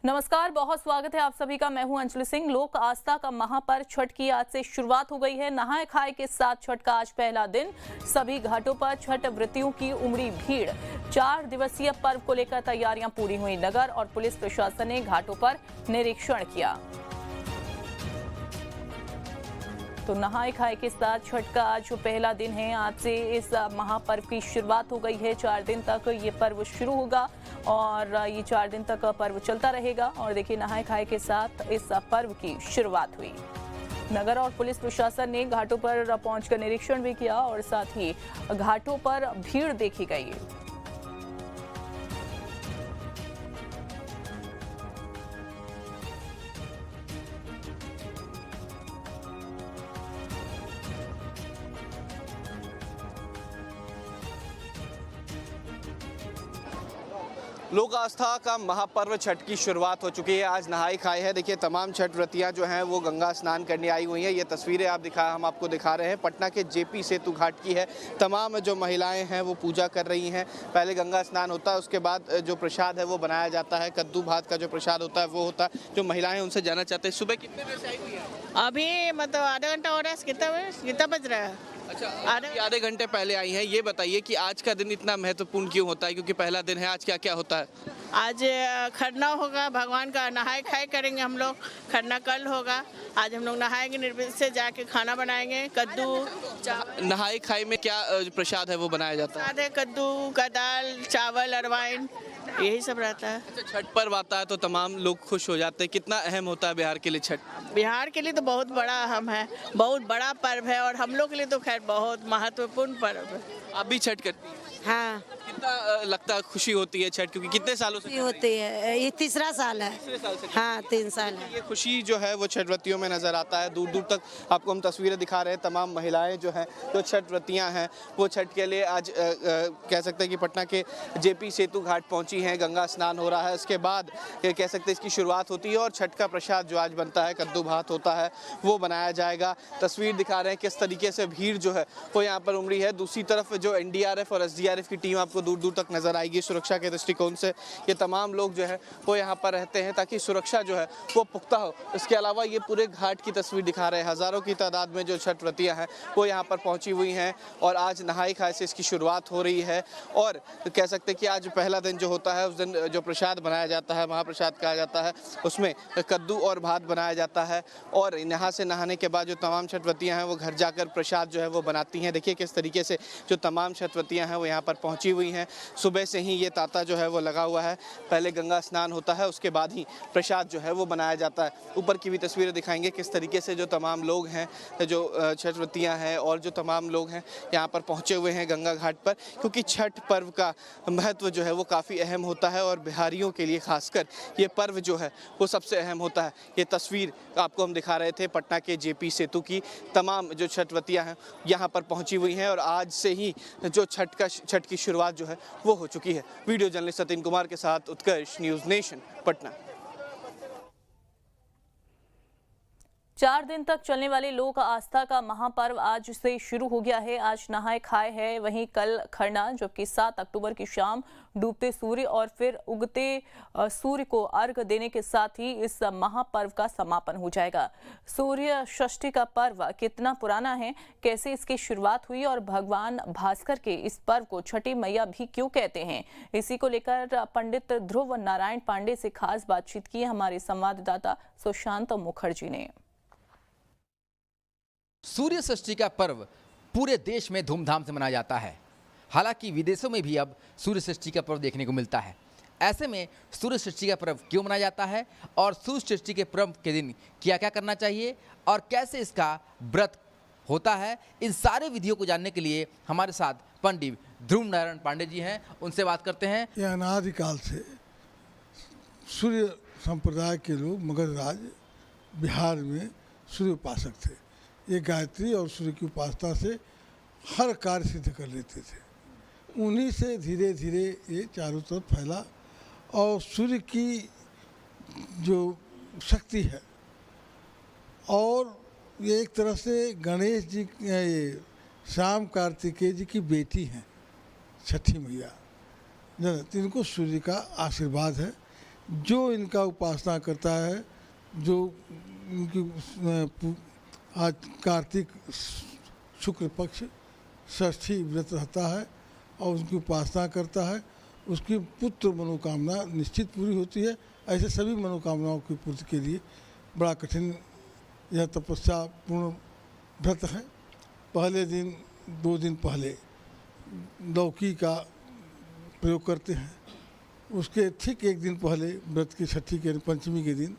नमस्कार, बहुत स्वागत है आप सभी का। मैं हूं अंजलि सिंह। लोक आस्था का महापर्व छठ की आज से शुरुआत हो गई है। नहाए खाए के साथ छठ का आज पहला दिन। सभी घाटों पर छठ व्रतियों की उमड़ी भीड़। 4 दिवसीय पर्व को लेकर तैयारियां पूरी हुई। नगर और पुलिस प्रशासन ने घाटों पर निरीक्षण किया। तो नहाए खाए के साथ छठ का आज पहला दिन है। आज से इस महापर्व की शुरुआत हो गई है। 4 दिन तक ये पर्व शुरू होगा और ये 4 दिन तक पर्व चलता रहेगा। और देखिए, नहाए खाए के साथ इस पर्व की शुरुआत हुई। नगर और पुलिस प्रशासन ने घाटों पर पहुंचकर निरीक्षण भी किया और साथ ही घाटों पर भीड़ देखी गई। लोक आस्था का महापर्व छठ की शुरुआत हो चुकी है। आज नहाई खाई है। देखिए, तमाम छठ व्रतियाँ जो हैं वो गंगा स्नान करने आई हुई हैं। ये तस्वीरें हम आपको दिखा रहे हैं पटना के जेपी सेतु घाट की है। तमाम जो महिलाएं हैं वो पूजा कर रही हैं। पहले गंगा स्नान होता है, उसके बाद जो प्रसाद है वो बनाया जाता है। कद्दू भात का जो प्रसाद होता है वो होता है। जो महिलाएं उनसे जानना चाहते हैं, सुबह कितने देर से आई हुई है? अभी मतलब आधा घंटा हो रहा है। कितना बज रहा है? अच्छा, आधे घंटे पहले आई हैं। ये बताइए कि आज का दिन इतना महत्वपूर्ण क्यों होता है? क्योंकि पहला दिन है। आज क्या क्या होता है? आज खरना होगा, भगवान का नहाए खाए करेंगे हम लोग। खरना कल होगा। आज हम लोग नहाएंगे, निर्विघ्न से जाके खाना बनाएंगे। कद्दू नहाई खाई में क्या प्रसाद है वो बनाया जाता है? प्रसाद है, कद्दू का दाल, चावल, अरवाइन, यही सब रहता है। अच्छा, छठ पर्व आता है तो तमाम लोग खुश हो जाते हैं। कितना अहम होता है बिहार के लिए छठ? बिहार के लिए तो बहुत बड़ा अहम है, बहुत बड़ा पर्व है। और हम लोग के लिए तो खैर बहुत महत्वपूर्ण पर्व है। आप भी छठ करती हैं? हाँ, कितना लगता है खुशी होती है छठ? क्योंकि कितने सालों से होती है। ये तीसरा साल है। तीसरे साल से हाँ, 3 साल है। ये खुशी जो है वो छठ व्रतियों में नजर आता है। दूर दूर तक आपको हम तस्वीरें दिखा रहे हैं। तमाम महिलाएं जो हैं, जो छठ व्रतियां हैं, वो छठ के लिए आज कह सकते हैं कि पटना के जेपी सेतु घाट पहुंची हैं। गंगा स्नान हो रहा है, उसके बाद कह सकते हैं इसकी शुरुआत होती है। और छठ का प्रसाद जो आज बनता है, कद्दू भात होता है, वो बनाया जाएगा। तस्वीर दिखा रहे हैं किस तरीके से भीड़ जो है वो यहाँ पर उमड़ी है। दूसरी तरफ जो एनडीआरएफ और एसडीआरएफ की टीम आपको दूर दूर तक नजर आएगी। सुरक्षा के दृष्टिकोण से ये तमाम लोग जो है वो यहाँ पर रहते हैं ताकि सुरक्षा जो है वो पुख्ता हो। इसके अलावा ये पूरे घाट की तस्वीर दिखा रहे हैं। हजारों की तादाद में जो छठ व्रतियाँ हैं वो यहाँ पर पहुंची हुई हैं और आज नहाई खाए से इसकी शुरुआत हो रही है। और कह सकते हैं कि आज पहला दिन जो होता है, उस दिन जो प्रसाद बनाया जाता है, महाप्रसाद कहा जाता है, उसमें कद्दू और भात बनाया जाता है। और यहाँ से नहाने के बाद जो तमाम छठ व्रतियाँ हैं वो घर जाकर प्रसाद जो है वो बनाती हैं। देखिए किस तरीके से जो तमाम छठ व्रतियाँ हैं वो यहाँ पर पहुँची हुई हैं। सुबह से ही ये तांता जो है वो लगा हुआ है। पहले गंगा स्नान होता है, उसके बाद ही प्रसाद जो है वो बनाया जाता है। ऊपर की भी तस्वीरें दिखाएंगे किस तरीके से जो तमाम लोग हैं, जो छठ व्रतियाँ हैं और जो तमाम लोग हैं यहाँ पर पहुँचे हुए हैं गंगा घाट पर। क्योंकि छठ पर्व का महत्व जो है वो काफ़ी अहम होता है और बिहारियों के लिए खासकर ये पर्व जो है वो सबसे अहम होता है। ये तस्वीर आपको हम दिखा रहे थे पटना के जेपी सेतु की। तमाम जो छठ व्रतियाँ हैं यहाँ पर पहुँची हुई हैं और आज से ही जो छठ की शुरुआत जो है वो हो चुकी है। वीडियो जर्नलिस्ट सतीन कुमार के साथ उत्कर्ष, न्यूज़ नेशन, पटना। 4 दिन तक चलने वाले लोक आस्था का महापर्व आज से शुरू हो गया है। आज नहाए खाए है, वहीं कल खरना, जबकि 7 अक्टूबर की शाम डूबते सूर्य और फिर उगते सूर्य को अर्घ देने के साथ ही इस महापर्व का समापन हो जाएगा। सूर्य षष्ठी का पर्व कितना पुराना है, कैसे इसकी शुरुआत हुई और भगवान भास्कर के इस पर्व को छठी मैया भी क्यों कहते हैं, इसी को लेकर पंडित ध्रुव नारायण पांडे से खास बातचीत की हमारे संवाददाता सुशांत मुखर्जी ने। सूर्य षष्ठी का पर्व पूरे देश में धूमधाम से मनाया जाता है। हालांकि विदेशों में भी अब सूर्य षष्ठी का पर्व देखने को मिलता है। ऐसे में सूर्य षष्ठी का पर्व क्यों मनाया जाता है और सूर्य षष्ठी के पर्व के दिन क्या क्या करना चाहिए और कैसे इसका व्रत होता है, इन सारे विधियों को जानने के लिए हमारे साथ पंडित ध्रुव नारायण पांडे जी हैं। उनसे बात करते हैं। यह अनादिकाल से सूर्य संप्रदाय के लोग मगध राज बिहार में सूर्य उपासक थे। ये गायत्री और सूर्य की उपासना से हर कार्य सिद्ध कर लेते थे। उन्हीं से धीरे धीरे ये चारों तरफ फैला और सूर्य की जो शक्ति है, और ये एक तरह से गणेश जी, ये श्याम कार्तिकेय जी की बेटी हैं छठी मैया, इनको सूर्य का आशीर्वाद है। जो इनका उपासना करता है, जो इनकी आज कार्तिक शुक्ल पक्ष षष्ठी व्रत रहता है और उनकी उपासना करता है, उसकी पुत्र मनोकामना निश्चित पूरी होती है। ऐसे सभी मनोकामनाओं की पूर्ति के लिए बड़ा कठिन यह तपस्या पूर्ण व्रत है। पहले दिन 2 दिन पहले लौकी का प्रयोग करते हैं, उसके ठीक 1 दिन पहले व्रत की छठी के पंचमी के दिन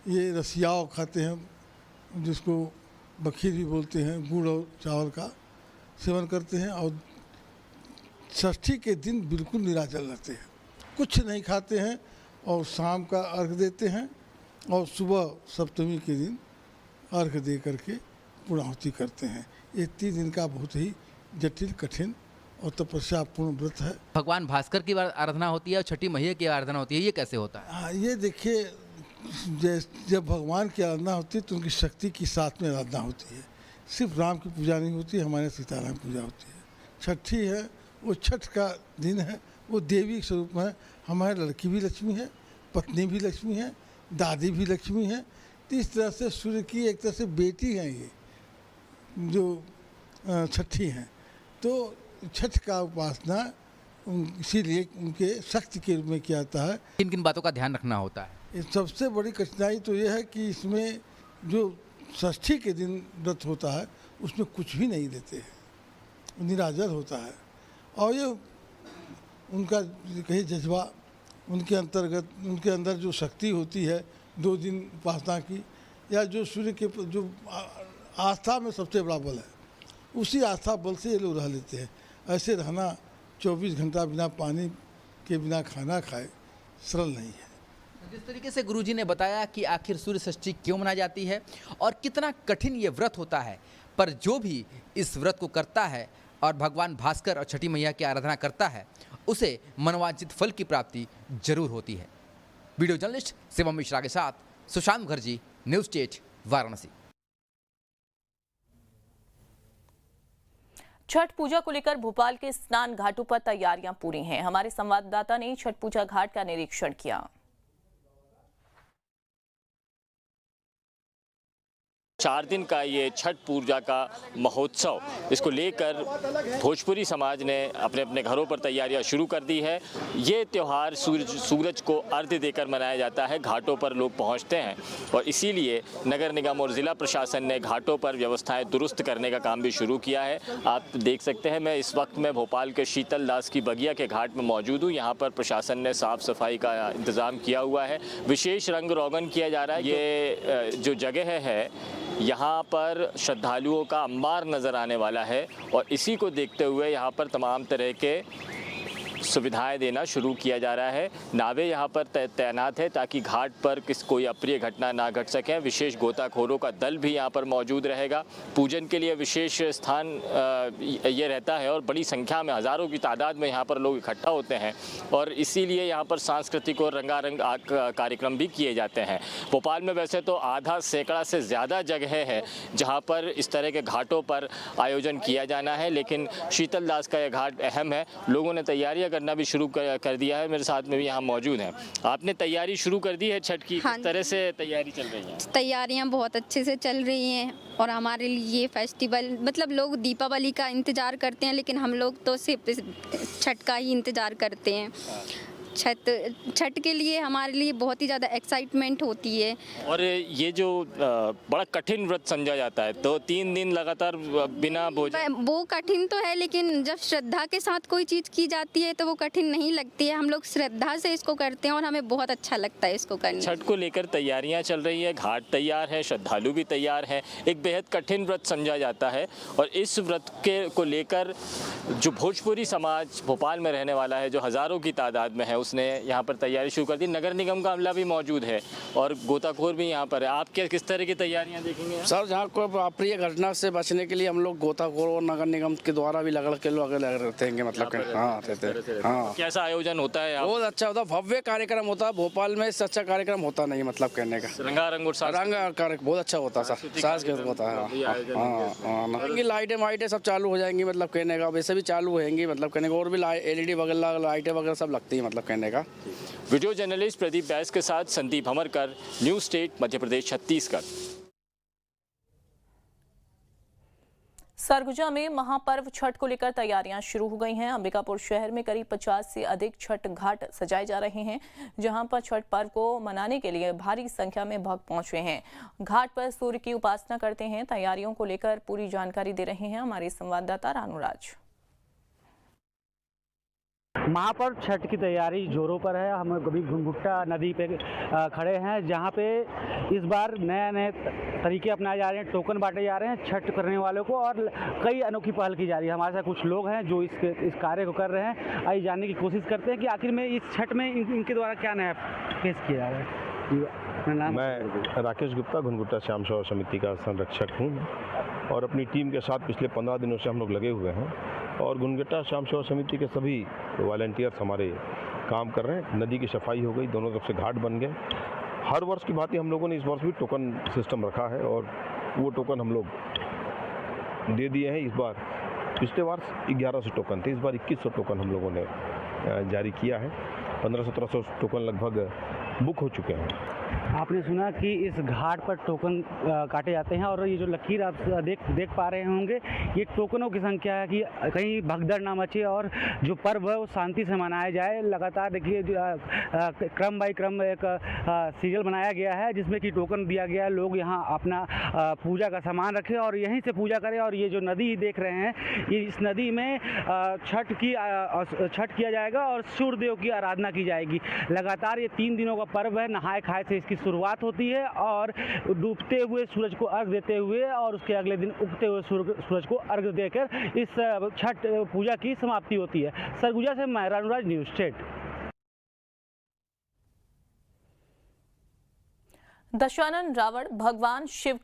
ये रसियाव खाते हैं, जिसको बखीर भी बोलते हैं, गुड़ और चावल का सेवन करते हैं और षष्ठी के दिन बिल्कुल निराजल रहते हैं, कुछ नहीं खाते हैं और शाम का अर्घ देते हैं और सुबह सप्तमी के दिन अर्घ दे करके पूर्णाहुति करते हैं। ये 3 दिन का बहुत ही जटिल, कठिन और तपस्या पूर्ण व्रत है। भगवान भास्कर की आराधना होती है और छठी मैया की आराधना होती है, ये कैसे होता है? हाँ, ये देखिए, जब भगवान की आराधना होती है तो उनकी शक्ति की साथ में आराधना होती है। सिर्फ राम की पूजा नहीं होती, हमारे सीताराम की पूजा होती है। छठी है, वो छठ का दिन है, वो देवी स्वरूप में है। हमारे लड़की भी लक्ष्मी है, पत्नी भी लक्ष्मी है, दादी भी लक्ष्मी है। तो इस तरह से सूर्य की एक तरह से बेटी हैं ये जो छठी हैं। तो छठ का उपासना इसीलिए उनके शक्ति के रूप में किया जाता है। किन किन बातों का ध्यान रखना होता है? सबसे बड़ी कठिनाई तो ये है कि इसमें जो षष्ठी के दिन व्रत होता है उसमें कुछ भी नहीं देते हैं, निराजल होता है। और ये उनका कहीं जज्बा, उनके अंतर्गत, उनके अंदर जो शक्ति होती है 2 दिन उपासना की, या जो सूर्य के जो आस्था में सबसे बड़ा बल है, उसी आस्था बल से ये लोग रह लेते हैं। ऐसे रहना 24 घंटा बिना पानी के, बिना खाना खाए सरल नहीं है। जिस तरीके से गुरुजी ने बताया कि आखिर सूर्य षष्ठी क्यों मनाई जाती है और कितना कठिन ये व्रत होता है, पर जो भी इस व्रत को करता है और भगवान भास्कर और छठी मैया की आराधना करता है, उसे मनोवांछित फल की प्राप्ति जरूर होती है। वीडियो जर्नलिस्ट शिवम मिश्रा के साथ सुशांत मुखर्जी, न्यूज़ 8 वाराणसी। छठ पूजा को लेकर भोपाल के स्नान घाटों पर तैयारियां पूरी हैं। हमारे संवाददाता ने छठ पूजा घाट का निरीक्षण किया। 4 दिन का ये छठ पूजा का महोत्सव, इसको लेकर भोजपुरी समाज ने अपने अपने घरों पर तैयारियां शुरू कर दी है। ये त्यौहार सूरज को अर्घ्य देकर मनाया जाता है। घाटों पर लोग पहुंचते हैं और इसीलिए नगर निगम और ज़िला प्रशासन ने घाटों पर व्यवस्थाएं दुरुस्त करने का काम भी शुरू किया है। आप देख सकते हैं, मैं इस वक्त में भोपाल के शीतल दास की बगिया के घाट में मौजूद हूँ। यहाँ पर प्रशासन ने साफ़ सफाई का इंतज़ाम किया हुआ है, विशेष रंग रोगन किया जा रहा है। ये जो जगह है, यहाँ पर श्रद्धालुओं का अंबार नज़र आने वाला है और इसी को देखते हुए यहाँ पर तमाम तरह के सुविधाएं देना शुरू किया जा रहा है। नावें यहाँ पर तैनात है ताकि घाट पर कोई अप्रिय घटना ना घट सके। विशेष गोताखोरों का दल भी यहाँ पर मौजूद रहेगा। पूजन के लिए विशेष स्थान ये रहता है और बड़ी संख्या में, हज़ारों की तादाद में यहाँ पर लोग इकट्ठा होते हैं और इसीलिए यहाँ पर सांस्कृतिक और रंगारंग कार्यक्रम भी किए जाते हैं। भोपाल में वैसे तो आधा सैकड़ा से ज़्यादा जगह है जहाँ पर इस तरह के घाटों पर आयोजन किया जाना है, लेकिन शीतल दास का यह घाट अहम है। लोगों ने तैयारियां करना भी शुरू कर दिया है। मेरे साथ में भी यहाँ मौजूद हैं। आपने तैयारी शुरू कर दी है छठ की? हाँ, किस तरह से तैयारी चल रही है? तैयारियां बहुत अच्छे से चल रही हैं और हमारे लिए ये फेस्टिवल, मतलब लोग दीपावली का इंतज़ार करते हैं, लेकिन हम लोग तो सिर्फ छठ का ही इंतज़ार करते हैं। छठ के लिए हमारे लिए बहुत ही ज़्यादा एक्साइटमेंट होती है। और ये जो बड़ा कठिन व्रत समझा जाता है, तो 3 दिन लगातार बिना भोजन, वो कठिन तो है, लेकिन जब श्रद्धा के साथ कोई चीज़ की जाती है तो वो कठिन नहीं लगती है। हम लोग श्रद्धा से इसको करते हैं और हमें बहुत अच्छा लगता है इसको करने। छठ को लेकर तैयारियां चल रही है, घाट तैयार है, श्रद्धालु भी तैयार हैं। एक बेहद कठिन व्रत समझा जाता है और इस व्रत को लेकर जो भोजपुरी समाज भोपाल में रहने वाला है, जो हज़ारों की तादाद में है, उसने यहाँ पर तैयारी शुरू कर दी। नगर निगम का अमला भी मौजूद है और गोताखोर भी यहाँ पर है। आप किस तरह की तैयारियाँ देखेंगे सर? जहाँ कोई अप्रिय घटना से बचने के लिए हम लोग गोताखोर और नगर निगम के द्वारा भी लग रहते हैं, मतलब हाँ। कैसा आयोजन होता है? बहुत अच्छा होता है, भव्य कार्यक्रम होता है। भोपाल में इससे अच्छा कार्यक्रम होता नहीं, मतलब कहने का। रंगारंग और रंग कार्यक्रम बहुत अच्छा होता है सर, सांस्कृतिक होता है। लाइटें सब चालू हो जाएंगी, मतलब कहने का। वैसे भी चालू होंगी, मतलब कहने का। और भी LED वगैरह लाइटें वगैरह सब लगती है, मतलब कहने कहने का। वीडियो जर्नलिस्ट प्रदीप बैस के साथ संदीप हमरकर, न्यूज़ स्टेट मध्य प्रदेश छत्तीसगढ़। सरगुजा में महापर्व छठ को लेकर तैयारियां शुरू हो गई हैं। अंबिकापुर शहर में करीब 50 से अधिक छठ घाट सजाए जा रहे हैं, जहां पर छठ पर्व को मनाने के लिए भारी संख्या में भक्त पहुंचे हैं। घाट पर सूर्य की उपासना करते हैं। तैयारियों को लेकर पूरी जानकारी दे रहे हैं हमारे संवाददाता रानूराज। महापर्व छठ की तैयारी जोरों पर है। हम अभी घुंघुट्टा नदी पे खड़े हैं, जहां पे इस बार नए तरीके अपनाए जा रहे हैं। टोकन बांटे जा रहे हैं छठ करने वालों को और कई अनोखी पहल की जा रही है। हमारे साथ कुछ लोग हैं जो इस कार्य को कर रहे हैं। आइए जानने की कोशिश करते हैं कि आखिर में इस छठ में इनके द्वारा क्या नया पेश किया जा रहा है। मैं राकेश गुप्ता घुंघुट्टा श्याम सौर समिति का संरक्षक हूँ और अपनी टीम के साथ पिछले 15 दिनों से हम लोग लगे हुए हैं और घुंघुट्टा श्याम सौर समिति के सभी वॉलंटियर्स हमारे काम कर रहे हैं। नदी की सफाई हो गई, दोनों तरफ से घाट बन गए। हर वर्ष की भांति हम लोगों ने इस वर्ष भी टोकन सिस्टम रखा है और वो टोकन हम लोग दे दिए हैं। इस बार पिछले वर्ष 1100 टोकन थे, इस बार 2100 टोकन हम लोगों ने जारी किया है। 1500-1700 टोकन लगभग बुक हो चुके हैं। आपने सुना कि इस घाट पर टोकन काटे जाते हैं और ये जो लकीर आप देख पा रहे होंगे, ये टोकनों की संख्या है कि कहीं भगदड़ ना मचे और जो पर्व है वो शांति से मनाया जाए। लगातार देखिए क्रम बाई क्रम एक सीरियल बनाया गया है जिसमें कि टोकन दिया गया है। लोग यहाँ अपना पूजा का सामान रखें और यहीं से पूजा करें। और ये जो नदी देख रहे हैं, ये इस नदी में छठ किया जाएगा और सूर्यदेव की आराधना की जाएगी। लगातार ये 3 दिनों का पर्व है। नहाए खाए से इसकी शुरुआत होती है और डूबते हुए सूरज को अर्घ देते हुए और उसके अगले दिन उगते हुए सूरज को अर्घ देकर इस छठ पूजा की समाप्ति होती है। सरगुजा से मैं रानूराज, न्यूज़ स्टेट। दशानन रावण भगवान शिव